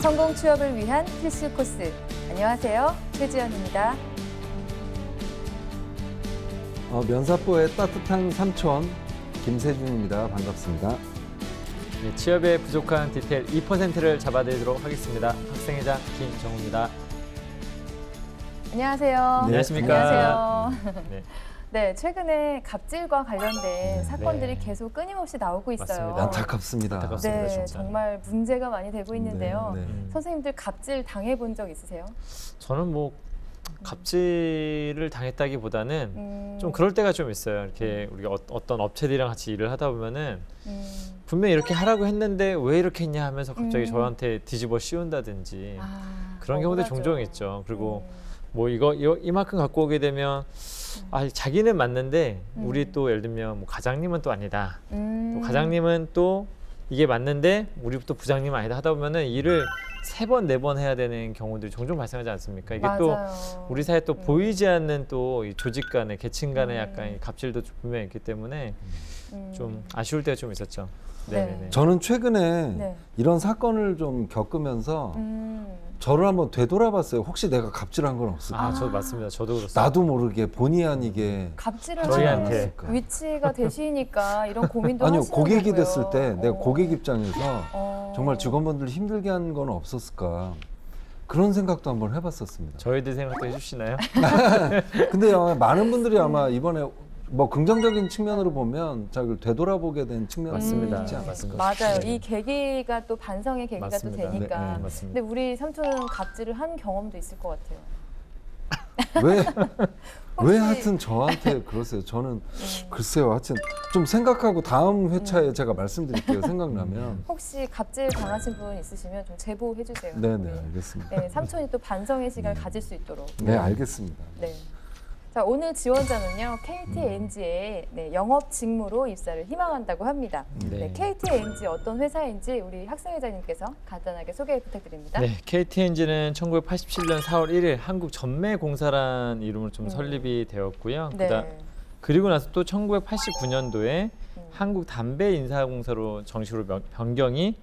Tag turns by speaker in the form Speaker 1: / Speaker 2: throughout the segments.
Speaker 1: 성공 취업을 위한 필수 코스. 안녕하세요. 최지연입니다.
Speaker 2: 면사포의 따뜻한 삼촌 김세준입니다. 반갑습니다.
Speaker 3: 네, 취업에 부족한 디테일 2%를 잡아드리도록 하겠습니다. 학생회장 김정우입니다.
Speaker 1: 안녕하세요.
Speaker 2: 네,
Speaker 3: 안녕하십니까.
Speaker 1: 안녕하세요.
Speaker 3: 네.
Speaker 1: 네, 최근에 갑질과 관련된 사건들이
Speaker 3: 네.
Speaker 1: 계속 끊임없이 나오고 있어요.
Speaker 3: 맞습니다.
Speaker 2: 안타깝습니다.
Speaker 3: 안타깝습니다.
Speaker 1: 네,
Speaker 3: 진짜.
Speaker 1: 정말 문제가 많이 되고 있는데요.
Speaker 2: 네.
Speaker 1: 선생님들 갑질 당해본 적 있으세요?
Speaker 3: 저는 뭐 갑질을 당했다기보다는 좀
Speaker 1: 음,
Speaker 3: 그럴 때가 좀 있어요. 이렇게 우리가 어떤 업체들이랑 같이 일을 하다 보면은
Speaker 1: 음,
Speaker 3: 분명히 이렇게 하라고 했는데 왜 이렇게 했냐 하면서 갑자기
Speaker 1: 음.
Speaker 3: 저한테 뒤집어 씌운다든지 그런 경우도
Speaker 1: 억울하죠.
Speaker 3: 종종 있죠. 그리고
Speaker 1: 음,
Speaker 3: 뭐 이만큼 갖고 오게 되면 자기는 맞는데 우리
Speaker 1: 음.
Speaker 3: 또 예를 들면 뭐 과장님은 또 아니다. 또
Speaker 1: 음.
Speaker 3: 과장님은 또 이게 맞는데 우리 또 부장님은 아니다 하다 보면은 일을 3번, 4번 해야 되는 경우들이 종종 발생하지 않습니까? 이게 또
Speaker 1: 맞아요.
Speaker 3: 우리 사이에 또
Speaker 1: 음.
Speaker 3: 보이지 않는 또 이 조직 간의 계층 간의
Speaker 1: 음.
Speaker 3: 약간 이 갑질도 분명히 있기 때문에
Speaker 1: 음.
Speaker 3: 좀 아쉬울 때가 좀 있었죠.
Speaker 1: 네.
Speaker 3: 네네네.
Speaker 2: 저는 최근에
Speaker 1: 네.
Speaker 2: 이런 사건을 좀 겪으면서
Speaker 1: 음.
Speaker 2: 저를 한번 되돌아봤어요. 혹시 내가 갑질한 건 없을까?
Speaker 3: 저 맞습니다. 저도 그렇습니다.
Speaker 2: 나도 모르게 본의 아니게
Speaker 1: 갑질을
Speaker 3: 저희한테.
Speaker 1: 하는 위치가 되시니까 이런 고민도
Speaker 2: 아니요,
Speaker 1: 하시는
Speaker 2: 고객이
Speaker 1: 거고요.
Speaker 2: 됐을 때 내가 고객 입장에서
Speaker 1: 어.
Speaker 2: 정말 직원분들 힘들게 한 건 없었을까? 그런 생각도 한번 해봤었습니다.
Speaker 3: 저희들 생각도 해주시나요?
Speaker 2: 근데 많은 분들이 아마 이번에 뭐 긍정적인 측면으로 보면 자기를 되돌아보게 된 측면이
Speaker 3: 맞습니다.
Speaker 2: 있지 않았을까?
Speaker 3: 맞습니다.
Speaker 1: 맞아요.
Speaker 3: 네.
Speaker 1: 이 계기가 또 반성의 계기가
Speaker 3: 맞습니다.
Speaker 1: 또 되니까.
Speaker 2: 네, 네,
Speaker 3: 맞습니다.
Speaker 1: 근데 우리 삼촌은 갑질을 한 경험도 있을 것 같아요.
Speaker 2: 왜
Speaker 1: 혹시-
Speaker 2: 하여튼 저한테 그러세요? 저는 글쎄요, 하여튼 좀 생각하고 다음 회차에 제가 말씀드릴게요. 생각나면.
Speaker 1: 혹시 갑질 당하신 분 있으시면 좀 제보해 주세요.
Speaker 2: 네네,
Speaker 1: 우리.
Speaker 2: 알겠습니다.
Speaker 1: 네, 삼촌이 또 반성의 시간을 가질 수 있도록.
Speaker 2: 네, 알겠습니다.
Speaker 1: 네. 자, 오늘 지원자는요, KTNG에 영업 직무로 입사를 희망한다고 합니다.
Speaker 3: 네.
Speaker 1: 네, KTNG 어떤 회사인지 우리 학생회장님께서 간단하게 소개 부탁드립니다.
Speaker 3: 네, KTNG는 1987년 4월 1일 한국전매공사라는 이름으로 좀 설립이 되었고요.
Speaker 1: 네.
Speaker 3: 그리고 나서 또 1989년도에 한국담배인사공사로 정식으로 변경이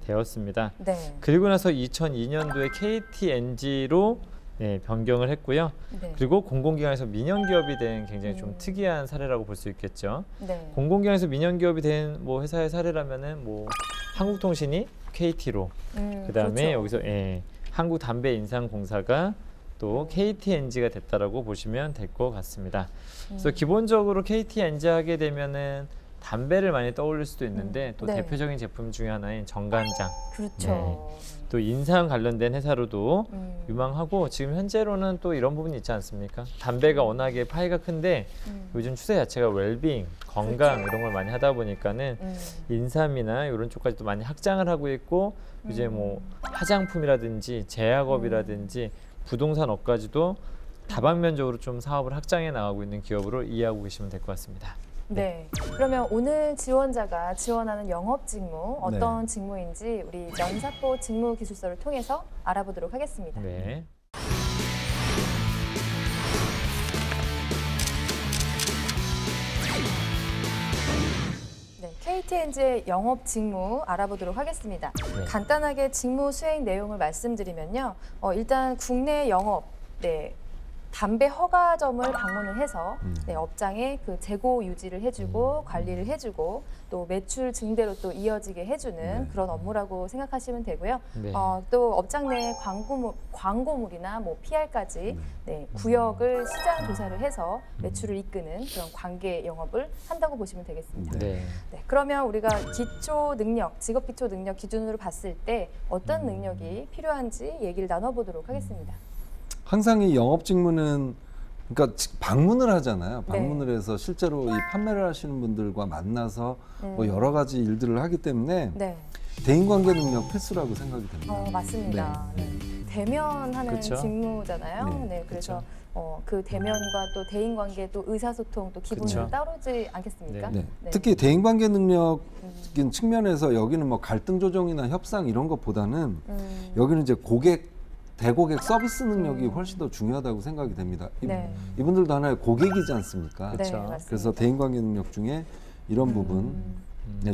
Speaker 3: 되었습니다.
Speaker 1: 네.
Speaker 3: 그리고 나서 2002년도에 KTNG로 변경을 했고요.
Speaker 1: 네.
Speaker 3: 그리고 공공기관에서 민영기업이 된 굉장히 좀
Speaker 1: 음.
Speaker 3: 특이한 사례라고 볼 수 있겠죠.
Speaker 1: 네.
Speaker 3: 공공기관에서 민영기업이 된 뭐 회사의 사례라면은 뭐 한국통신이 KT로, 그다음에
Speaker 1: 그렇죠.
Speaker 3: 여기서 한국담배인상공사가 또 KTNG가 됐다라고 보시면 될 것 같습니다. 그래서 기본적으로 KTNG 하게 되면은 담배를 많이 떠올릴 수도 있는데 또
Speaker 1: 네.
Speaker 3: 대표적인 제품 중에 하나인 정관장,
Speaker 1: 그렇죠.
Speaker 3: 또 인상 관련된 회사로도
Speaker 1: 음.
Speaker 3: 유망하고 지금 현재로는 또 이런 부분이 있지 않습니까? 담배가 워낙에 파이가 큰데 요즘 추세 자체가 웰빙, 건강
Speaker 1: 그렇죠.
Speaker 3: 이런 걸 많이 하다 보니까는 인삼이나 이런 쪽까지도 많이 확장을 하고 있고 이제 뭐 화장품이라든지 제약업이라든지 부동산 업까지도 다방면적으로 좀 사업을 확장해 나가고 있는 기업으로 이해하고 계시면 될 것 같습니다.
Speaker 1: 네. 그러면 오늘 지원자가 지원하는 영업 직무 어떤 직무인지 우리 면사포 직무 기술서를 통해서 알아보도록 하겠습니다.
Speaker 3: 네.
Speaker 1: 네, KTNG의 영업 직무 알아보도록 하겠습니다.
Speaker 3: 네.
Speaker 1: 간단하게 직무 수행 내용을 말씀드리면요. 일단 국내 영업, 담배 허가점을 방문을 해서 업장의 그 재고 유지를 해주고 관리를 해주고 또 매출 증대로 또 이어지게 해주는 그런 업무라고 생각하시면 되고요.
Speaker 3: 네.
Speaker 1: 또 업장 내 광고물이나 뭐 PR까지 구역을 시장 조사를 해서 매출을 이끄는 그런 관계 영업을 한다고 보시면 되겠습니다.
Speaker 3: 네.
Speaker 1: 네, 그러면 우리가 기초 능력, 직업 기초 능력 기준으로 봤을 때 어떤 능력이 필요한지 얘기를 나눠보도록 하겠습니다.
Speaker 2: 항상 이 영업 직무는 그러니까 방문을 하잖아요.
Speaker 1: 네.
Speaker 2: 방문을 해서 실제로 이 판매를 하시는 분들과 만나서 뭐 여러 가지 일들을 하기 때문에
Speaker 1: 네,
Speaker 2: 대인관계 능력 필수라고 생각이 됩니다.
Speaker 1: 맞습니다. 네. 대면하는
Speaker 3: 그쵸.
Speaker 1: 직무잖아요.
Speaker 2: 네,
Speaker 1: 네, 그래서 그 대면과 또 대인관계 또 의사소통 또 기분이
Speaker 3: 그쵸.
Speaker 1: 따르지 않겠습니까?
Speaker 2: 네.
Speaker 1: 네.
Speaker 2: 특히 대인관계 능력인 측면에서 여기는 뭐 갈등 조정이나 협상 이런 것보다는 여기는 이제 대고객 서비스 능력이 훨씬 더 중요하다고 생각이 됩니다.
Speaker 1: 네.
Speaker 2: 이분들도 하나의 고객이지 않습니까?
Speaker 1: 네,
Speaker 3: 그쵸.
Speaker 1: 맞습니다.
Speaker 2: 그래서 대인관계 능력 중에 이런 부분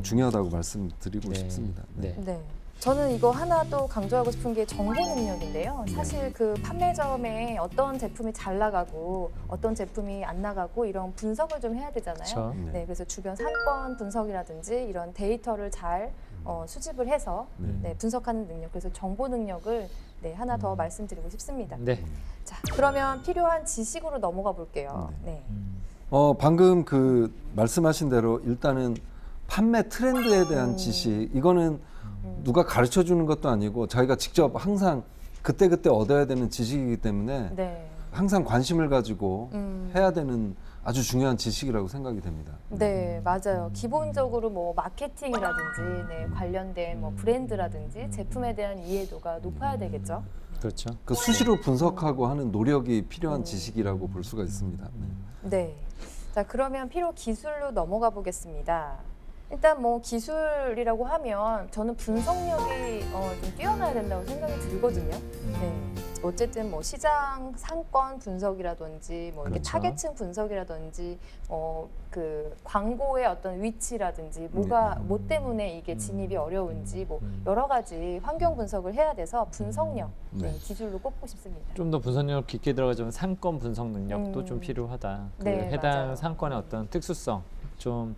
Speaker 2: 중요하다고 말씀드리고
Speaker 3: 네.
Speaker 2: 싶습니다.
Speaker 3: 네.
Speaker 1: 네. 저는 이거 하나 또 강조하고 싶은 게 정보 능력인데요. 사실 그 판매점에 어떤 제품이 잘 나가고 어떤 제품이 안 나가고 이런 분석을 좀 해야 되잖아요.
Speaker 3: 그렇죠.
Speaker 1: 네, 그래서 주변 상권 분석이라든지 이런 데이터를 잘 수집을 해서 네, 분석하는 능력, 그래서 정보 능력을 네, 하나 더 말씀드리고 싶습니다.
Speaker 3: 네.
Speaker 1: 자, 그러면 필요한 지식으로 넘어가 볼게요. 네.
Speaker 2: 방금 그 말씀하신 대로 일단은 판매 트렌드에 대한 지식, 이거는 누가 가르쳐 주는 것도 아니고 자기가 직접 항상 그때그때 얻어야 되는 지식이기 때문에
Speaker 1: 네.
Speaker 2: 항상 관심을 가지고 해야 되는 아주 중요한 지식이라고 생각이 됩니다.
Speaker 1: 네, 맞아요. 기본적으로 뭐 마케팅이라든지 네, 관련된 뭐 브랜드라든지 제품에 대한 이해도가 높아야 되겠죠.
Speaker 3: 그렇죠.
Speaker 2: 그 수시로 분석하고 하는 노력이 필요한 지식이라고 볼 수가 있습니다. 네.
Speaker 1: 네. 자, 그러면 필요 기술로 넘어가 보겠습니다. 일단 뭐 기술이라고 하면 저는 분석력이 좀 뛰어나야 된다고 생각이 들거든요. 네. 어쨌든 뭐 시장 상권 분석이라든지 뭐 이렇게
Speaker 3: 그렇죠.
Speaker 1: 타겟층 분석이라든지 그 광고의 어떤 위치라든지 뭐 때문에 이게 진입이 어려운지 뭐 여러 가지 환경 분석을 해야 돼서 분석력 네, 기술로 꼽고 싶습니다.
Speaker 3: 좀 더 분석력 깊게 들어가자면 상권 분석 능력도 좀 필요하다. 그
Speaker 1: 네,
Speaker 3: 해당
Speaker 1: 맞아요.
Speaker 3: 상권의 어떤 특수성, 좀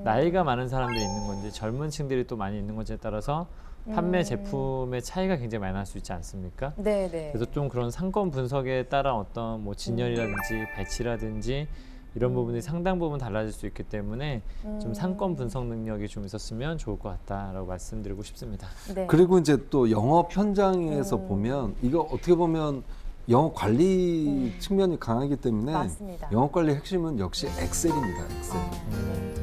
Speaker 3: 나이가 많은 사람들이 있는 건지 젊은 층들이 또 많이 있는 건지에 따라서 판매 제품의 차이가 굉장히 많이 날 수 있지 않습니까?
Speaker 1: 네, 네.
Speaker 3: 그래서 좀 그런 상권 분석에 따라 어떤 뭐 진열이라든지 배치라든지 이런 부분이 상당 부분 달라질 수 있기 때문에 좀 상권 분석 능력이 좀 있었으면 좋을 것 같다라고 말씀드리고 싶습니다.
Speaker 1: 네.
Speaker 2: 그리고 이제 또 영업 현장에서 보면 이거 어떻게 보면 영업 관리 측면이 강하기 때문에
Speaker 1: 맞습니다.
Speaker 2: 영업 관리 핵심은 역시 엑셀입니다. 엑셀.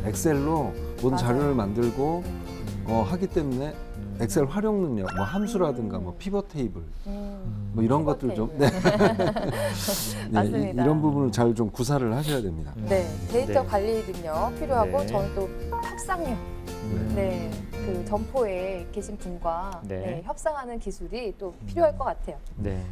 Speaker 1: 네.
Speaker 2: 엑셀로 모든
Speaker 1: 맞아요.
Speaker 2: 자료를 만들고 하기 때문에 엑셀 활용 능력, 뭐 함수라든가 뭐 피벗 테이블, 뭐 이런
Speaker 1: 피벗
Speaker 2: 것들 좀
Speaker 1: 테이블.
Speaker 2: 네,
Speaker 1: 맞습니다.
Speaker 2: 이런 부분을 잘 좀 구사를 하셔야 됩니다.
Speaker 1: 네, 데이터
Speaker 3: 네.
Speaker 1: 관리 능력 필요하고
Speaker 3: 네.
Speaker 1: 저는 또 협상력. 네, 그 점포에 계신 분과
Speaker 3: 네.
Speaker 1: 네, 협상하는 기술이 또 필요할 것 같아요.
Speaker 3: 네.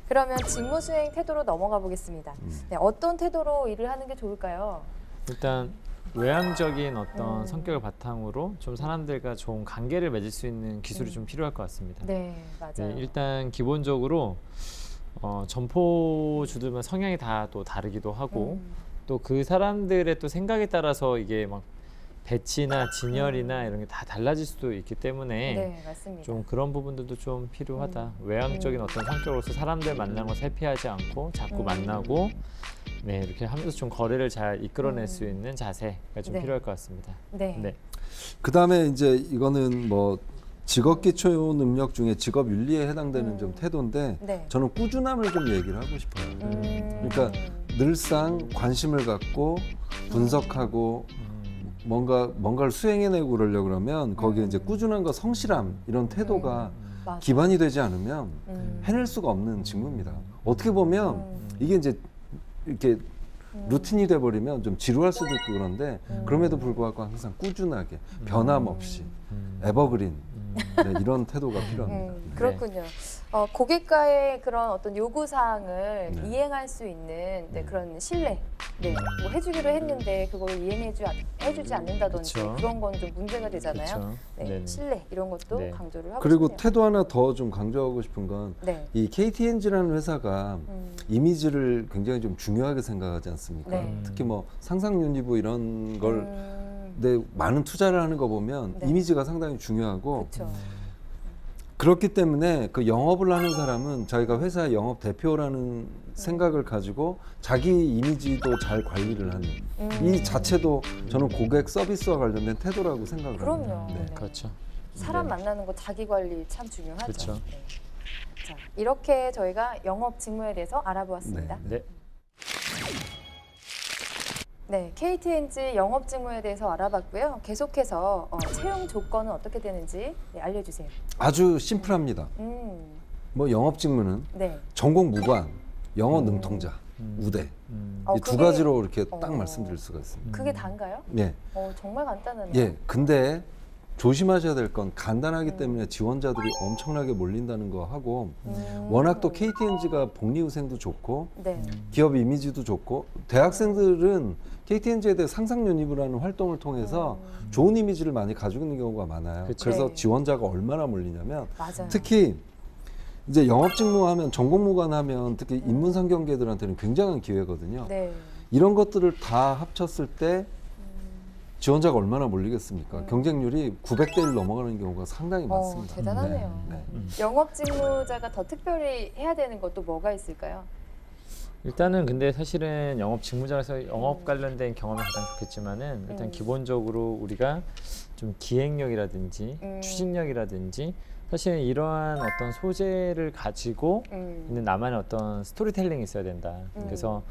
Speaker 1: 그러면 직무 수행 태도로 넘어가 보겠습니다. 네, 어떤 태도로 일을 하는 게 좋을까요?
Speaker 3: 일단 외향적인 어떤 성격을 바탕으로 좀 사람들과 좋은 관계를 맺을 수 있는 기술이 좀 필요할 것 같습니다.
Speaker 1: 네, 맞아요.
Speaker 3: 네, 일단 기본적으로 점포주들만 성향이 다 또 다르기도 하고 또 그 사람들의 또 생각에 따라서 이게 막 배치나 진열이나 이런 게 다 달라질 수도 있기 때문에
Speaker 1: 네, 맞습니다.
Speaker 3: 좀 그런 부분들도 좀 필요하다. 외향적인 어떤 성격으로서 사람들 만나는 걸 회피하지 않고 자꾸 만나고 네, 이렇게 하면서 좀 거래를 잘 이끌어낼 수 있는 자세가 좀
Speaker 1: 네.
Speaker 3: 필요할 것 같습니다.
Speaker 1: 네.
Speaker 3: 네.
Speaker 2: 그 다음에 이제 이거는 뭐 직업 기초 능력 중에 직업 윤리에 해당되는 좀 태도인데
Speaker 1: 네.
Speaker 2: 저는 꾸준함을 좀 얘기를 하고 싶어요. 그러니까 늘상 관심을 갖고 분석하고 뭔가를 수행해내고 그러려고 그러면 거기에 이제 꾸준함과 성실함 이런 태도가
Speaker 1: 맞아요.
Speaker 2: 기반이 되지 않으면 해낼 수가 없는 직무입니다. 어떻게 보면 이게 이제 이렇게 루틴이 돼버리면 좀 지루할 수도 있고 그런데 그럼에도 불구하고 항상 꾸준하게 변함없이 에버그린 네, 이런 태도가 필요합니다.
Speaker 1: 그렇군요. 고객과의 그런 어떤 요구사항을
Speaker 2: 네.
Speaker 1: 이행할 수 있는 네, 그런 신뢰. 네, 뭐 해주기로 했는데 그걸 해주지 않는다든지
Speaker 3: 그쵸.
Speaker 1: 그런 건 좀 문제가 되잖아요.
Speaker 3: 그렇죠.
Speaker 1: 네,
Speaker 3: 네네.
Speaker 1: 신뢰 이런 것도
Speaker 3: 네.
Speaker 1: 강조를 하고
Speaker 2: 그리고
Speaker 1: 싶네요.
Speaker 2: 태도 하나 더 좀 강조하고 싶은 건
Speaker 1: 네.
Speaker 2: 이 KTNG라는 회사가 이미지를 굉장히 좀 중요하게 생각하지 않습니까?
Speaker 1: 네.
Speaker 2: 특히 뭐 상상윤리부 이런 걸 내 많은 투자를 하는 거 보면
Speaker 1: 네.
Speaker 2: 이미지가 상당히 중요하고
Speaker 1: 그렇죠.
Speaker 2: 그렇기 때문에 그 영업을 하는 사람은 자기가 회사의 영업 대표라는 생각을 가지고 자기 이미지도 잘 관리를 하는 이 자체도 저는 고객 서비스와 관련된 태도라고 생각을
Speaker 1: 그럼요.
Speaker 2: 합니다. 네.
Speaker 1: 네.
Speaker 3: 그렇죠.
Speaker 1: 사람
Speaker 3: 네.
Speaker 1: 만나는 거 자기 관리 참 중요하죠.
Speaker 3: 그렇죠.
Speaker 1: 네. 자, 이렇게 저희가 영업 직무에 대해서 알아보았습니다.
Speaker 3: 네.
Speaker 1: 네, KTNG 영업 직무에 대해서 알아봤고요. 계속해서 채용 조건은 어떻게 되는지 네, 알려주세요.
Speaker 2: 아주 심플합니다. 뭐 영업 직무는
Speaker 1: 네.
Speaker 2: 전공 무관, 영어 능통자, 우대 이 두
Speaker 1: 그게-
Speaker 2: 가지로 이렇게 딱
Speaker 1: 어.
Speaker 2: 말씀드릴 수가 있습니다.
Speaker 1: 그게 단가요?
Speaker 2: 예,
Speaker 1: 정말 간단하네요.
Speaker 2: 예. 근데 조심하셔야 될 건 간단하기 때문에 지원자들이 엄청나게 몰린다는 거 하고 워낙 또 KTNG가 복리후생도 좋고
Speaker 1: 네.
Speaker 2: 기업 이미지도 좋고 대학생들은 KTNG에 대해 상상연입을 하는 활동을 통해서 좋은 이미지를 많이 가지고 있는 경우가 많아요.
Speaker 3: 그쵸.
Speaker 2: 그래서
Speaker 1: 네.
Speaker 2: 지원자가 얼마나 몰리냐면
Speaker 1: 맞아요.
Speaker 2: 특히 이제 영업직무하면 전공무관하면 특히 인문상경계들한테는 굉장한 기회거든요.
Speaker 1: 네.
Speaker 2: 이런 것들을 다 합쳤을 때 지원자가 얼마나 몰리겠습니까? 경쟁률이 900대 1 넘어가는 경우가 상당히 많습니다.
Speaker 1: 대단하네요.
Speaker 2: 네, 네.
Speaker 1: 영업직무자가 더 특별히 해야 되는 것도 뭐가 있을까요?
Speaker 3: 일단은 근데 사실은 영업 직무자에서 영업 관련된 경험이 가장 좋겠지만은 일단 기본적으로 우리가 좀 기획력이라든지 추진력이라든지 사실은 이러한 어떤 소재를 가지고 있는 나만의 어떤 스토리텔링이 있어야 된다. 그래서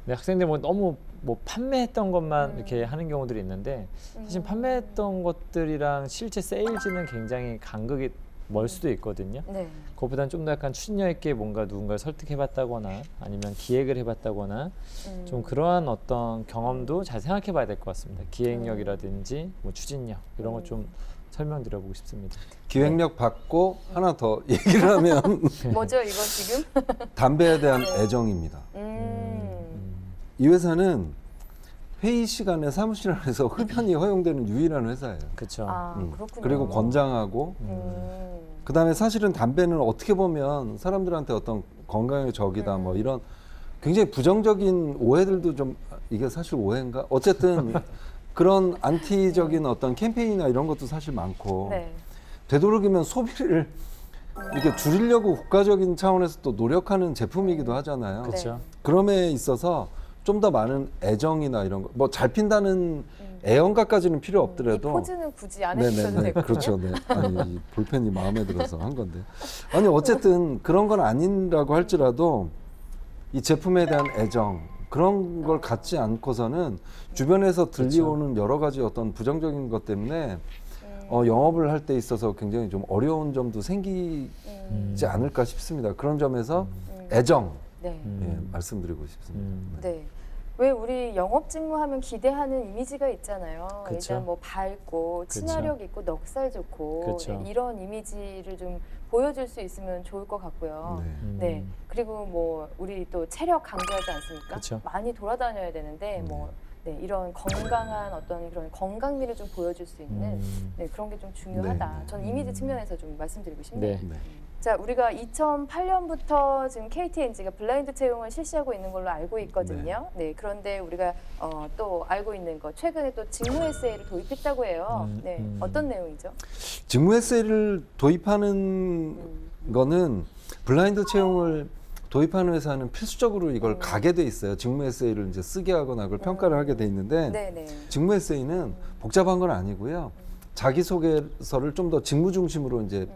Speaker 3: 근데 학생들 뭐 너무 뭐 판매했던 것만 이렇게 하는 경우들이 있는데 사실 판매했던 것들이랑 실제 세일즈는 굉장히 간극이 멀 수도 있거든요.
Speaker 1: 네.
Speaker 3: 그것보다는 좀 더 약간 추진력 있게 뭔가 누군가를 설득해봤다거나 아니면 기획을 해봤다거나 좀 그러한 어떤 경험도 잘 생각해봐야 될 것 같습니다. 기획력이라든지 뭐 추진력 이런 거 좀 설명드려보고 싶습니다.
Speaker 2: 기획력 받고 하나 더 얘기를 하면
Speaker 1: 뭐죠 이거 지금?
Speaker 2: 담배에 대한 애정입니다. 이 회사는 회의 시간에 사무실 안에서 흡연이 허용되는 유일한 회사예요.
Speaker 3: 그렇죠.
Speaker 1: 아, 그렇군요.
Speaker 2: 그리고 권장하고 그다음에 사실은 담배는 어떻게 보면 사람들한테 어떤 건강의 적이다 뭐 이런 굉장히 부정적인 오해들도 좀 이게 사실 오해인가? 어쨌든 그런 안티적인 어떤 캠페인이나 이런 것도 사실 많고
Speaker 1: 네.
Speaker 2: 되도록이면 소비를 이렇게 줄이려고 국가적인 차원에서 또 노력하는 제품이기도 하잖아요.
Speaker 3: 그렇죠.
Speaker 1: 네.
Speaker 2: 그럼에 있어서 좀 더 많은 애정이나 이런 거 뭐 잘 핀다는 애연가까지는 필요
Speaker 1: 이
Speaker 2: 없더라도
Speaker 1: 포즈는 굳이 안 해주셔도 되고
Speaker 2: 그렇죠. 네. 아니 이 볼펜이 마음에 들어서 한 건데 아니 어쨌든 그런 건 아니라고 할지라도 이 제품에 대한 애정 그런 걸 갖지 않고서는 주변에서 들려오는 여러 가지 어떤 부정적인 것 때문에 영업을 할 때 있어서 굉장히 좀 어려운 점도 생기지 않을까 싶습니다. 그런 점에서 애정
Speaker 1: 네.
Speaker 2: 예, 말씀드리고 싶습니다.
Speaker 1: 네. 왜 우리 영업 직무하면 기대하는 이미지가 있잖아요.
Speaker 3: 그쵸.
Speaker 1: 일단 뭐 밝고 친화력 있고 넉살 좋고
Speaker 3: 그쵸.
Speaker 1: 네, 이런 이미지를 좀 보여줄 수 있으면 좋을 것 같고요. 네. 그리고 뭐 우리 또 체력 강조하지 않습니까?
Speaker 3: 그쵸.
Speaker 1: 많이 돌아다녀야 되는데 뭐 네, 이런 건강한 어떤 그런 건강미를 좀 보여줄 수 있는 네, 그런 게 좀 중요하다.
Speaker 2: 네.
Speaker 1: 전 이미지 측면에서 좀 말씀드리고 싶네요.
Speaker 3: 네.
Speaker 2: 네.
Speaker 1: 자, 우리가 2008년부터 지금 KTNG가 블라인드 채용을 실시하고 있는 걸로 알고 있거든요. 네, 그런데 우리가 또 알고 있는 거 최근에 또 직무 에세이를 도입했다고 해요. 네, 어떤 내용이죠?
Speaker 2: 직무 에세이를 도입하는 거는 블라인드 채용을 도입하는 회사는 필수적으로 이걸 가게 돼 있어요. 직무 에세이를 이제 쓰게 하거나 그걸 평가를 하게 돼 있는데
Speaker 1: 네네.
Speaker 2: 직무 에세이는 복잡한 건 아니고요. 자기소개서를 좀 더 직무 중심으로 이제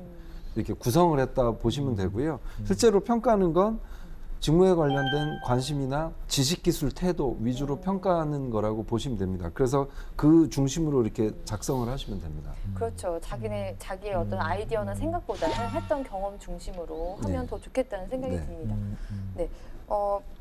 Speaker 2: 이렇게 구성을 했다 보시면 되고요. 실제로 평가하는 건 직무에 관련된 관심이나 지식, 기술, 태도 위주로 평가하는 거라고 보시면 됩니다. 그래서 그 중심으로 이렇게 작성을 하시면 됩니다.
Speaker 1: 그렇죠. 자기의 어떤 아이디어나 생각보다는 했던 경험 중심으로 하면
Speaker 2: 네.
Speaker 1: 더 좋겠다는 생각이
Speaker 2: 네.
Speaker 1: 듭니다. 네.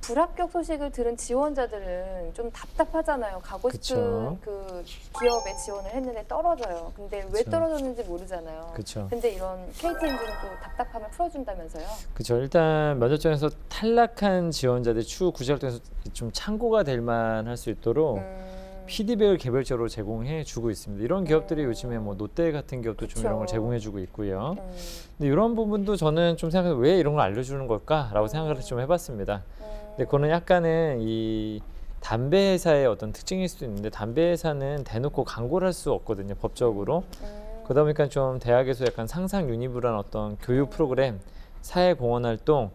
Speaker 1: 불합격 소식을 들은 지원자들은 좀 답답하잖아요. 가고 싶은
Speaker 3: 그쵸.
Speaker 1: 그 기업에 지원을 했는데 떨어져요. 근데 왜
Speaker 3: 그쵸.
Speaker 1: 떨어졌는지 모르잖아요.
Speaker 3: 그쵸.
Speaker 1: 근데 이런 KTNG는 또 답답함을 풀어준다면서요?
Speaker 3: 그렇죠. 일단 면접장에서 탈락한 지원자들 추후 구제 활동에서 좀 참고가 될 만할 수 있도록 피드백을 개별적으로 제공해 주고 있습니다. 이런 기업들이 요즘에 뭐 롯데 같은 기업도 좀
Speaker 1: 그쵸.
Speaker 3: 이런 걸 제공해 주고 있고요. 근데 이런 부분도 저는 좀 생각해서 왜 이런 걸 알려주는 걸까라고 생각을 좀 해봤습니다. 근데 그거는 약간은 이 담배 회사의 어떤 특징일 수도 있는데 담배 회사는 대놓고 광고를 할 수 없거든요, 법적으로. 그러다 보니까 좀 대학에서 약간 상상 유니브란 어떤 교육 프로그램, 사회 공헌 활동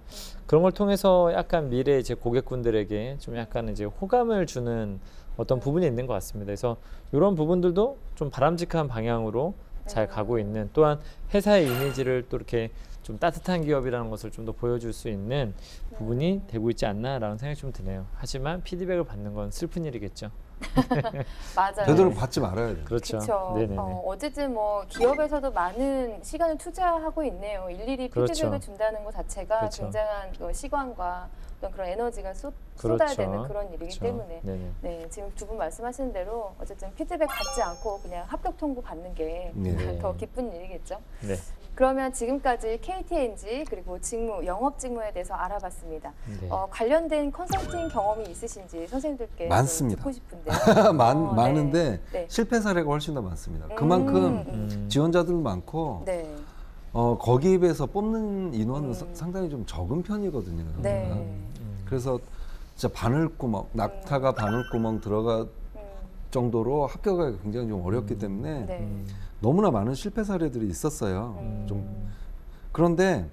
Speaker 3: 그런 걸 통해서 약간 미래 이제 고객군들에게 좀 약간 이제 호감을 주는 어떤 부분이 있는 것 같습니다. 그래서 이런 부분들도 좀 바람직한 방향으로 잘 가고 있는 또한 회사의 이미지를 또 이렇게 좀 따뜻한 기업이라는 것을 좀 더 보여줄 수 있는 부분이 되고 있지 않나라는 생각이 좀 드네요. 하지만 피드백을 받는 건 슬픈 일이겠죠.
Speaker 1: 맞아요.
Speaker 2: 되도록 받지 말아야 돼요.
Speaker 3: 그렇죠.
Speaker 1: 그렇죠.
Speaker 3: 네네네.
Speaker 1: 어쨌든 뭐 기업에서도 많은 시간을 투자하고 있네요. 일일이
Speaker 3: 그렇죠.
Speaker 1: 피드백을 준다는 것 자체가
Speaker 3: 그렇죠.
Speaker 1: 굉장한 그 시간과 어떤 그런 에너지가 쏟아야
Speaker 3: 그렇죠.
Speaker 1: 되는 그런 일이기
Speaker 3: 그렇죠.
Speaker 1: 때문에
Speaker 3: 네네.
Speaker 1: 네, 지금 두 분 말씀하신 대로 어쨌든 피드백 받지 않고 그냥 합격 통보 받는 게
Speaker 2: 네.
Speaker 1: 더 기쁜 일이겠죠.
Speaker 3: 네.
Speaker 1: 그러면 지금까지 KTNG 그리고 직무, 영업 직무에 대해서 알아봤습니다.
Speaker 3: 네.
Speaker 1: 관련된 컨설팅 경험이 있으신지 선생님들께 좀
Speaker 2: 많습니다.
Speaker 1: 듣고 싶은데.
Speaker 2: 많은데
Speaker 1: 네.
Speaker 2: 실패 사례가 훨씬 더 많습니다. 그만큼 지원자들도 많고
Speaker 1: 네.
Speaker 2: 거기에 비해서 뽑는 인원은 상당히 좀 적은 편이거든요.
Speaker 1: 네.
Speaker 2: 그래서 진짜 바늘구멍, 낙타가 바늘구멍 들어갈 정도로 합격하기가 굉장히 좀 어렵기 때문에
Speaker 1: 네.
Speaker 2: 너무나 많은 실패 사례들이 있었어요. 좀 그런데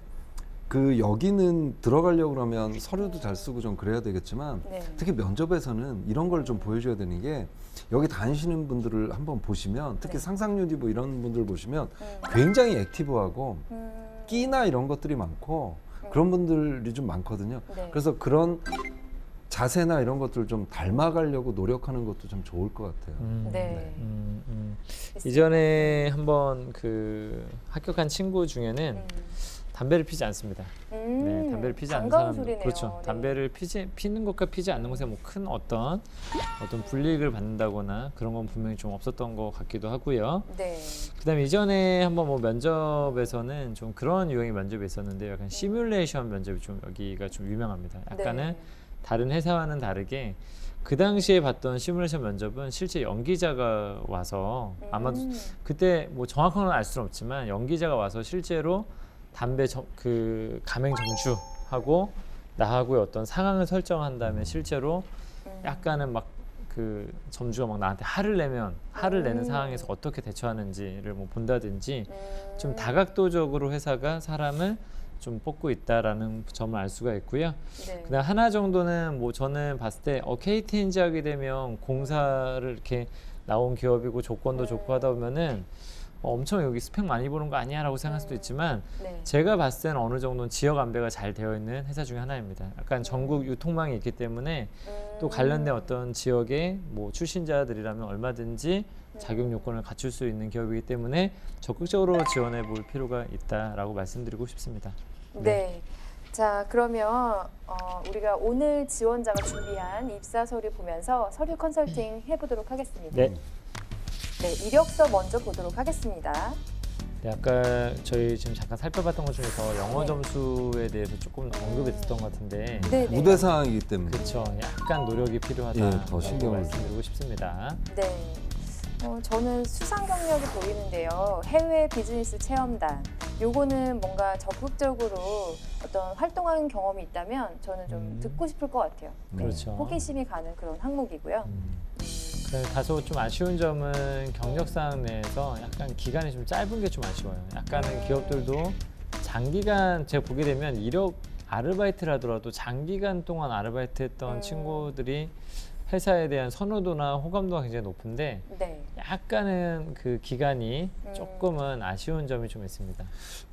Speaker 2: 그 여기는 들어가려고 그러면 서류도 잘 쓰고 좀 그래야 되겠지만
Speaker 1: 네.
Speaker 2: 특히 면접에서는 이런 걸 좀 보여줘야 되는 게 여기 다니시는 분들을 한번 보시면 특히
Speaker 1: 네.
Speaker 2: 상상윤이 뭐 이런 분들 보시면 굉장히 액티브하고
Speaker 1: 음,
Speaker 2: 끼나 이런 것들이 많고 그런 분들이 좀 많거든요.
Speaker 1: 네.
Speaker 2: 그래서 그런 자세나 이런 것들을 좀 닮아가려고 노력하는 것도 좀 좋을 것 같아요.
Speaker 1: 네.
Speaker 3: 이전에 한번 그 합격한 친구 중에는 담배를 피지 않습니다. 네, 담배를 피지 않는
Speaker 1: 반가운
Speaker 3: 사람,
Speaker 1: 소리네요.
Speaker 3: 그렇죠.
Speaker 1: 네.
Speaker 3: 담배를 피는 것과 피지 않는 것에 뭐 큰 어떤 불이익을 받는다거나 그런 건 분명히 좀 없었던 것 같기도 하고요.
Speaker 1: 네.
Speaker 3: 그다음에 이전에 한번 뭐 면접에서는 좀 그런 유형의 면접이 있었는데 약간 시뮬레이션 면접이 좀 여기가 좀 유명합니다. 약간은
Speaker 1: 네.
Speaker 3: 다른 회사와는 다르게 그 당시에 봤던 시뮬레이션 면접은 실제 연기자가 와서 아마도 그때 뭐 정확한 건 알 수는 없지만 연기자가 와서 실제로 담배 그 가맹 점주하고 나하고의 어떤 상황을 설정한 다음에 실제로 약간은 막 그 점주가 막 나한테 화를 내는 상황에서 어떻게 대처하는지를 뭐 본다든지 좀 다각도적으로 회사가 사람을 좀 뽑고 있다라는 점을 알 수가 있고요.
Speaker 1: 네.
Speaker 3: 그다음 하나 정도는 뭐 저는 봤을 때 KTNG 하게 되면 공사를 이렇게 나온 기업이고 조건도 좋고 하다 보면은 엄청 여기 스펙 많이 보는 거 아니야라고 생각할 수도 있지만
Speaker 1: 네.
Speaker 3: 제가 봤을 때는 어느 정도는 지역 안배가 잘 되어 있는 회사 중에 하나입니다. 약간 전국 유통망이 있기 때문에 또 관련된 어떤 지역의 뭐 출신자들이라면 얼마든지 자격 요건을 갖출 수 있는 기업이기 때문에 적극적으로 지원해 볼 필요가 있다라고 말씀드리고 싶습니다.
Speaker 1: 네. 자, 그러면 우리가 오늘 지원자가 준비한 입사 서류 보면서 서류 컨설팅 해보도록 하겠습니다.
Speaker 3: 네.
Speaker 1: 네, 이력서 먼저 보도록 하겠습니다.
Speaker 3: 네, 아까 저희 지금 잠깐 살펴봤던 것 중에서 영어
Speaker 1: 네.
Speaker 3: 점수에 대해서 조금 언급이 됐던 것 같은데
Speaker 1: 네, 네.
Speaker 2: 무대 상황이기 때문에
Speaker 3: 그렇죠. 약간 노력이 필요하다.
Speaker 2: 예, 더 신경을
Speaker 3: 말씀드리고 싶습니다.
Speaker 1: 네. 저는 수상 경력이 보이는데요. 해외 비즈니스 체험단. 요거는 뭔가 적극적으로 어떤 활동한 경험이 있다면 저는 좀 듣고 싶을 것 같아요. 네,
Speaker 3: 그렇죠.
Speaker 1: 호기심이 가는 그런 항목이고요.
Speaker 3: 다소 좀 아쉬운 점은 경력상 내에서 약간 기간이 좀 짧은 게 좀 아쉬워요. 약간은 기업들도 장기간 제가 보게 되면 이력 아르바이트를 하더라도 장기간 동안 아르바이트 했던 친구들이 회사에 대한 선호도나 호감도가 굉장히 높은데
Speaker 1: 네.
Speaker 3: 약간은 그 기간이 조금은 아쉬운 점이 좀 있습니다.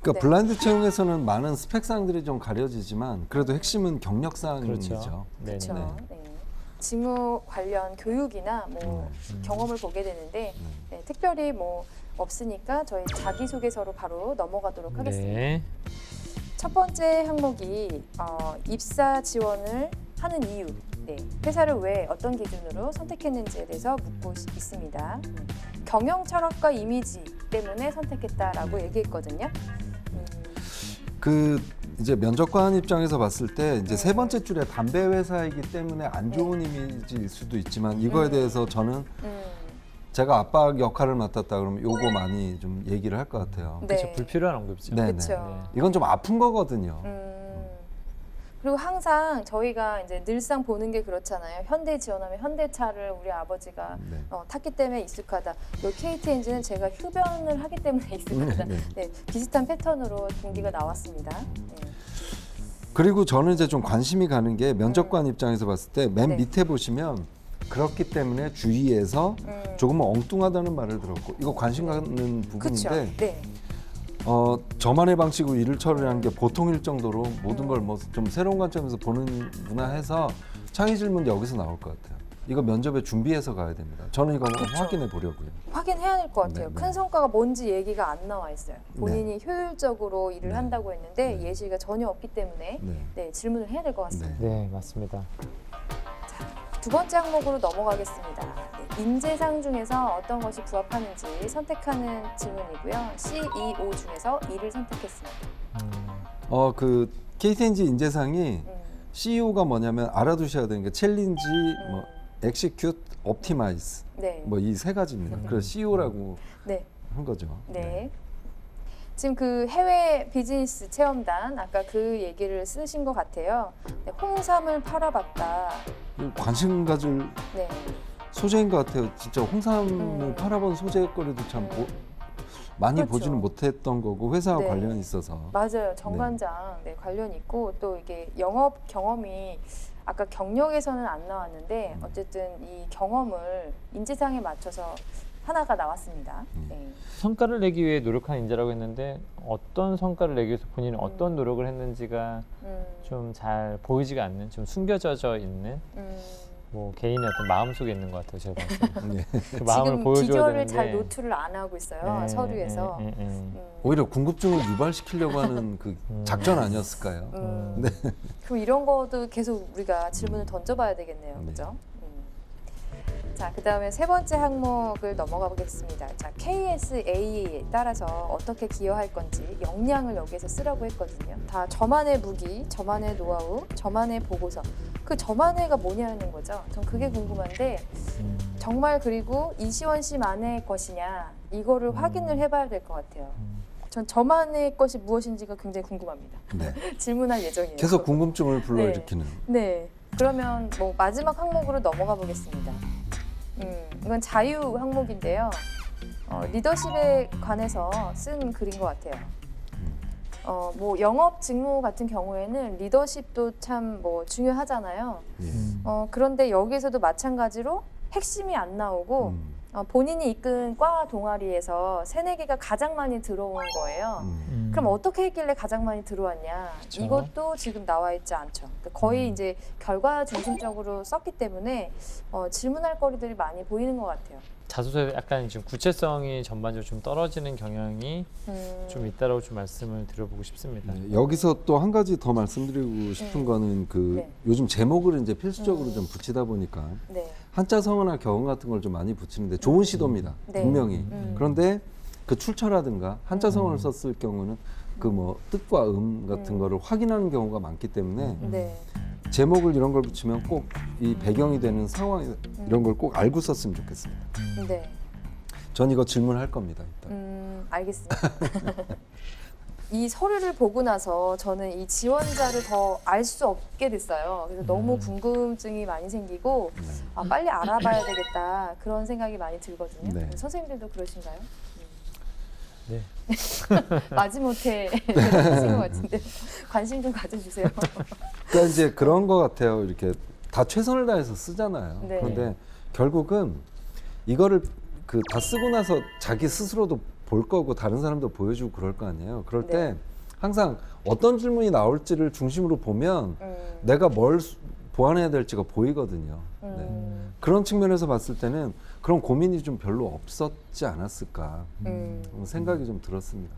Speaker 2: 그러니까
Speaker 1: 네.
Speaker 2: 블라인드 채용에서는 많은 스펙 사항들이 좀 가려지지만 그래도 핵심은 경력 사항이죠.
Speaker 3: 그렇죠. 네.
Speaker 1: 그렇죠. 네. 직무 관련 교육이나 뭐 경험을 보게 되는데 네, 특별히 뭐 없으니까 저희 자기소개서로 바로 넘어가도록 하겠습니다.
Speaker 3: 네.
Speaker 1: 첫 번째 항목이 입사 지원을 하는 이유, 네, 회사를 왜 어떤 기준으로 선택했는지에 대해서 묻고 있습니다. 경영 철학과 이미지 때문에 선택했다라고 얘기했거든요.
Speaker 2: 그 이제 면접관 입장에서 봤을 때 이제 세 번째 줄에 담배 회사이기 때문에 안 좋은 이미지일 수도 있지만 이거에 대해서 저는 제가 압박 역할을 맡았다 그러면 요거 많이 좀 얘기를 할 것 같아요.
Speaker 1: 네.
Speaker 3: 그렇죠. 불필요한 언급이죠.
Speaker 2: 네네.
Speaker 1: 그렇죠.
Speaker 2: 이건 좀 아픈 거거든요.
Speaker 1: 그리고 항상 저희가 이제 늘상 보는 게 그렇잖아요. 현대 지원하면 현대차를 우리 아버지가
Speaker 2: 네.
Speaker 1: 탔기 때문에 익숙하다. 요 KTNG는 제가 흡연을 하기 때문에 익숙하다.
Speaker 2: 네.
Speaker 1: 네, 비슷한 패턴으로 동기가 나왔습니다. 네.
Speaker 2: 그리고 저는 이제 좀 관심이 가는 게 면접관 입장에서 봤을 때 맨
Speaker 1: 네.
Speaker 2: 밑에 보시면 그렇기 때문에 주위에서 조금 엉뚱하다는 말을 들었고 이거 관심 가는
Speaker 1: 그렇죠.
Speaker 2: 부분인데
Speaker 1: 네.
Speaker 2: 저만의 방식으로 일을 처리하는 게 보통일 정도로 모든 걸 뭐 좀 새로운 관점에서 보는 문화해서 창의 질문 여기서 나올 것 같아요. 이거 면접에 준비해서 가야 됩니다. 저는 이거 한번
Speaker 1: 그쵸.
Speaker 2: 확인해 보려고요.
Speaker 1: 확인해야 될 것 같아요.
Speaker 2: 네,
Speaker 1: 큰
Speaker 2: 네.
Speaker 1: 성과가 뭔지 얘기가 안 나와 있어요. 본인이 효율적으로 일을
Speaker 2: 네.
Speaker 1: 한다고 했는데
Speaker 2: 네.
Speaker 1: 예시가 전혀 없기 때문에
Speaker 2: 네.
Speaker 1: 네, 질문을 해야 될 것 같습니다.
Speaker 2: 네.
Speaker 3: 네, 맞습니다.
Speaker 1: 두 번째 항목으로 넘어가겠습니다. 네, 인재상 중에서 어떤 것이 부합하는지 선택하는 질문이고요. C, E, O 중에서 E를 선택했습니다.
Speaker 2: 그 KTNG 인재상이 CEO가 뭐냐면 알아두셔야 되는 게 챌린지, 뭐 execute, optimize
Speaker 1: 네.
Speaker 2: 뭐 이 세 가지입니다. 그래서 CEO라고
Speaker 1: 네.
Speaker 2: 한 거죠.
Speaker 1: 네. 지금 그 해외 비즈니스 체험단 아까 그 얘기를 쓰신 것 같아요. 네, 홍삼을 팔아봤다.
Speaker 2: 관심 가질
Speaker 1: 네.
Speaker 2: 소재인 것 같아요. 진짜 홍삼을 팔아본 소재거리도 참 많이
Speaker 1: 그렇죠.
Speaker 2: 보지는 못했던 거고 회사와
Speaker 1: 네.
Speaker 2: 관련이 있어서
Speaker 1: 맞아요. 정관장 네, 관련 있고 또 이게 영업 경험이 아까 경력에서는 안 나왔는데 어쨌든 이 경험을 인재상에 맞춰서 하나가 나왔습니다. 네.
Speaker 3: 성과를 내기 위해 노력한 인재라고 했는데 어떤 성과를 내기 위해서 본인이 어떤 노력을 했는지가 좀 잘 보이지가 않는, 좀 숨겨져 있는 뭐 개인의 어떤 마음 속에 있는 것 같아요. 제가 봤을 때.
Speaker 2: 네.
Speaker 3: 그 마음을
Speaker 1: 지금
Speaker 3: 보여줘야
Speaker 1: 비결을
Speaker 3: 되는데
Speaker 1: 잘 노출을 안 하고 있어요.
Speaker 3: 네,
Speaker 1: 서류에서.
Speaker 3: 네, 네, 네.
Speaker 2: 오히려 궁금증을 유발시키려고 하는 그 작전 아니었을까요? 네.
Speaker 1: 그럼 이런 것도 계속 우리가 질문을 던져봐야 되겠네요.
Speaker 2: 네.
Speaker 1: 그렇죠? 자, 그 다음에 세 번째 항목을 넘어가 보겠습니다. 자, KSA에 따라서 어떻게 기여할 건지 역량을 여기에서 쓰라고 했거든요. 다 저만의 무기, 저만의 노하우, 저만의 보고서. 그 저만의가 뭐냐는 거죠. 전 그게 궁금한데 정말 그리고 이시원 씨만의 것이냐 이거를 확인을 해봐야 될 것 같아요. 전 저만의 것이 무엇인지가 굉장히 궁금합니다.
Speaker 2: 네.
Speaker 1: 질문할 예정이에요.
Speaker 2: 계속 궁금증을 불러일으키는.
Speaker 1: 네. 그러면 뭐 마지막 항목으로 넘어가 보겠습니다. 이건 자유 항목인데요. 리더십에 관해서 쓴 글인 것 같아요. 뭐 영업 직무 같은 경우에는 리더십도 참 뭐 중요하잖아요.
Speaker 2: 예.
Speaker 1: 그런데 여기에서도 마찬가지로 핵심이 안 나오고 본인이 이끈 과 동아리에서 새내기가 가장 많이 들어온 거예요. 그럼 어떻게 했길래 가장 많이 들어왔냐?
Speaker 3: 그쵸.
Speaker 1: 이것도 지금 나와 있지 않죠. 그러니까 거의 이제 결과 중심적으로 썼기 때문에 질문할 거리들이 많이 보이는 것 같아요.
Speaker 3: 자소서에 약간 지금 구체성이 전반적으로 좀 떨어지는 경향이 좀 있다라고 좀 말씀을 드려보고 싶습니다.
Speaker 2: 네, 여기서 또 한 가지 더 말씀드리고 싶은 거는 그
Speaker 1: 네.
Speaker 2: 요즘 제목을 이제 필수적으로 좀 붙이다 보니까
Speaker 1: 네.
Speaker 2: 한자 성어나 경어 같은 걸 좀 많이 붙이는데 좋은 시도입니다.
Speaker 1: 네.
Speaker 2: 분명히. 그런데 그 출처라든가 한자 성어를 썼을 경우는 그 뭐 뜻과 같은 거를 확인하는 경우가 많기 때문에
Speaker 1: 네.
Speaker 2: 제목을 이런 걸 붙이면 꼭 이 배경이 되는 상황 이런 걸 꼭 알고 썼으면 좋겠습니다.
Speaker 1: 네.
Speaker 2: 전 이거 질문할 겁니다. 일단.
Speaker 1: 알겠습니다. 이 서류를 보고 나서 저는 이 지원자를 더 알 수 없게 됐어요. 그래서 너무 궁금증이 많이 생기고 아, 빨리 알아봐야 되겠다 그런 생각이 많이 들거든요.
Speaker 2: 네.
Speaker 1: 선생님들도 그러신가요?
Speaker 3: 네.
Speaker 1: 마지못해 하신 것 같은데 관심 좀 가져주세요.
Speaker 2: 그러니까 이제 그런 거 같아요. 이렇게 다 최선을 다해서 쓰잖아요.
Speaker 1: 네.
Speaker 2: 그런데 결국은 이거를 그 다 쓰고 나서 자기 스스로도 볼 거고 다른 사람도 보여주고 그럴 거 아니에요. 그럴 때
Speaker 1: 네.
Speaker 2: 항상 어떤 질문이 나올지를 중심으로 보면 내가 뭘 보완해야 될지가 보이거든요. 네. 그런 측면에서 봤을 때는 그런 고민이 좀 별로 없었지 않았을까 생각이 좀 들었습니다.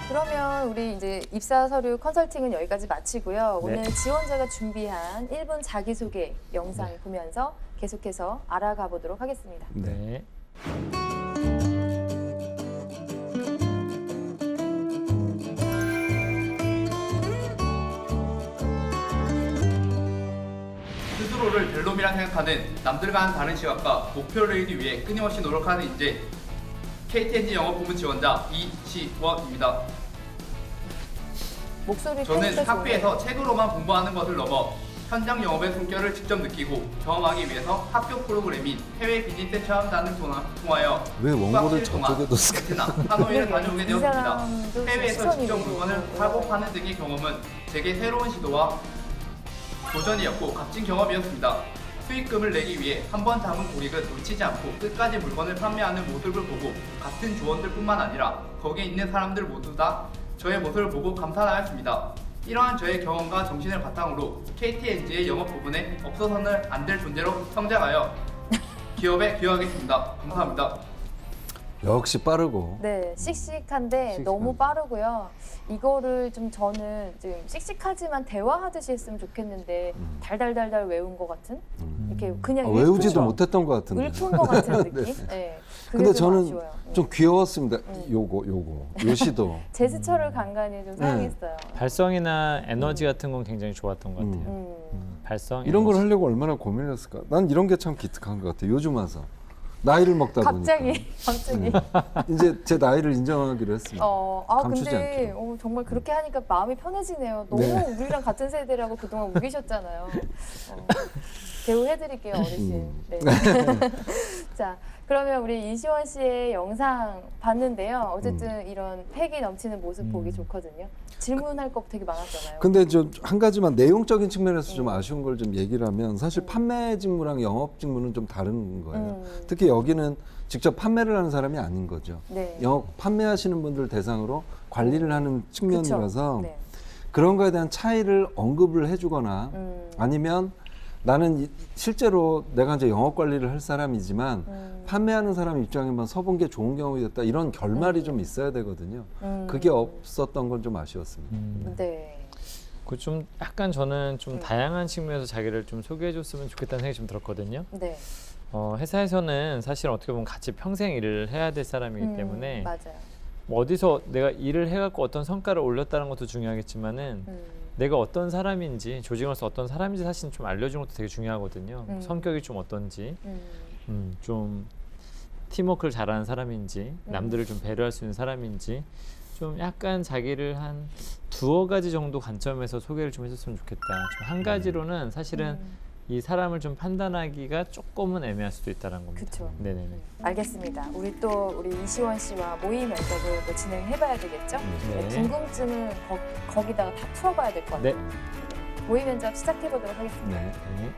Speaker 1: 그러면 우리 이제 입사 서류 컨설팅은 여기까지 마치고요.
Speaker 3: 네.
Speaker 1: 오늘 지원자가 준비한 1분 자기소개 영상 보면서 계속해서 알아가 보도록 하겠습니다.
Speaker 3: 네.
Speaker 4: 스스로를 별놈이라 생각하는 남들과는 다른 시각과 목표를 이루기 위해 끊임없이 노력하는 인재 KTNG 영업부문 지원자 이시원입니다.
Speaker 1: 목소리
Speaker 4: 저는
Speaker 1: 편집해서
Speaker 4: 학교에서 책으로만 공부하는 것을 넘어 현장 영업의 숨결을 직접 느끼고 경험하기 위해서 학교 프로그램인 해외 비즈니스 체험단을 통하여
Speaker 2: 왜 원고를
Speaker 4: 수학
Speaker 2: 저쪽에
Speaker 4: 베트남, 하노이를
Speaker 1: 네,
Speaker 4: 다녀오게
Speaker 1: 이
Speaker 4: 되었습니다.
Speaker 1: 사람도
Speaker 4: 해외에서
Speaker 1: 시선이
Speaker 4: 직접
Speaker 1: 보이고.
Speaker 4: 물건을 사고 파는 등의 경험은 제게 새로운 시도와 도전이었고 값진 경험이었습니다. 수익금을 내기 위해 한 번 잡은 고객은 놓치지 않고 끝까지 물건을 판매하는 모습을 보고 같은 조원들뿐만 아니라 거기에 있는 사람들 모두 다 저의 모습을 보고 감탄하였습니다. 이러한 저의 경험과 정신을 바탕으로 KTNG의 영업 부분에 없어서는 안 될 존재로 성장하여 기업에 기여하겠습니다. 감사합니다.
Speaker 2: 역시 빠르고.
Speaker 1: 네, 씩씩한데
Speaker 2: 씩씩한.
Speaker 1: 너무 빠르고요. 이거를 좀 저는 좀 씩씩하지만 대화하듯이 했으면 좋겠는데 달달달달 외운 것 같은? 이렇게 그냥
Speaker 2: 외우지도
Speaker 1: 읊은-
Speaker 2: 못했던 것 같은데.
Speaker 1: 읊은 것 같은 느낌? 네. 그게
Speaker 2: 근데
Speaker 1: 좀
Speaker 2: 저는
Speaker 1: 아쉬워요.
Speaker 2: 좀 귀여웠습니다. 요거 요시도.
Speaker 1: 제스처를 간간히
Speaker 2: 네.
Speaker 1: 좀 사용했어요.
Speaker 3: 발성이나 에너지 같은 건 굉장히 좋았던 것 같아요.
Speaker 1: 음.
Speaker 3: 발성
Speaker 2: 이런 걸
Speaker 3: 에너지.
Speaker 2: 하려고 얼마나 고민했을까. 난 이런 게 참 기특한 것 같아요. 요즘 와서 나이를 먹다
Speaker 1: 갑자기
Speaker 2: 보니까 이제 제 나이를 인정하기로 했습니다. 감추지
Speaker 1: 근데
Speaker 2: 않기로.
Speaker 1: 정말 그렇게 하니까 마음이 편해지네요. 너무
Speaker 2: 네.
Speaker 1: 우리랑 같은 세대라고 그동안 우기셨잖아요. 대우해드릴게요, 어르신. 네. 자, 그러면 우리 이시원 씨의 영상 봤는데요. 어쨌든 이런 패기 넘치는 모습 보기 좋거든요. 질문할 거 되게 많았잖아요.
Speaker 2: 근데 좀 한 가지만 내용적인 측면에서 좀 아쉬운 걸 좀 얘기를 하면 사실 판매 직무랑 영업 직무는 좀 다른 거예요. 특히 여기는 직접 판매를 하는 사람이 아닌 거죠.
Speaker 1: 네.
Speaker 2: 영업 판매하시는 분들 대상으로 관리를 하는 측면이라서
Speaker 1: 그쵸? 네.
Speaker 2: 그런 거에 대한 차이를 언급을 해주거나 아니면 나는 실제로 내가 이제 영업 관리를 할 사람이지만 판매하는 사람 입장에만 서본 게 좋은 경우였다 이런 결말이 좀 있어야 되거든요. 그게 없었던 건 좀 아쉬웠습니다.
Speaker 1: 네.
Speaker 3: 그 좀 약간 저는 좀 다양한 측면에서 자기를 좀 소개해줬으면 좋겠다는 생각이 좀 들었거든요.
Speaker 1: 네.
Speaker 3: 회사에서는 사실 어떻게 보면 같이 평생 일을 해야 될 사람이기 때문에
Speaker 1: 맞아요.
Speaker 3: 뭐 어디서 내가 일을 해갖고 어떤 성과를 올렸다는 것도 중요하겠지만은 내가 어떤 사람인지 조직으로서 어떤 사람인지 사실 좀 알려주는 것도 되게 중요하거든요. 성격이 좀 어떤지, 좀 팀워크를 잘하는 사람인지, 남들을 좀 배려할 수 있는 사람인지, 좀 약간 자기를 한 두어 가지 정도 관점에서 소개를 좀 해줬으면 좋겠다. 좀 한 가지로는 사실은 이 사람을 좀 판단하기가 조금은 애매할 수도 있다는 겁니다.
Speaker 1: 그쵸.
Speaker 3: 네네네.
Speaker 1: 알겠습니다. 우리 이시원 씨와 모의 면접을 또 진행해봐야 되겠죠?
Speaker 3: 네.
Speaker 1: 궁금증은 거기다가 다 풀어봐야 될 것 같아요.
Speaker 3: 네.
Speaker 1: 모의 면접 시작해보도록 하겠습니다.
Speaker 2: 네.
Speaker 3: 네.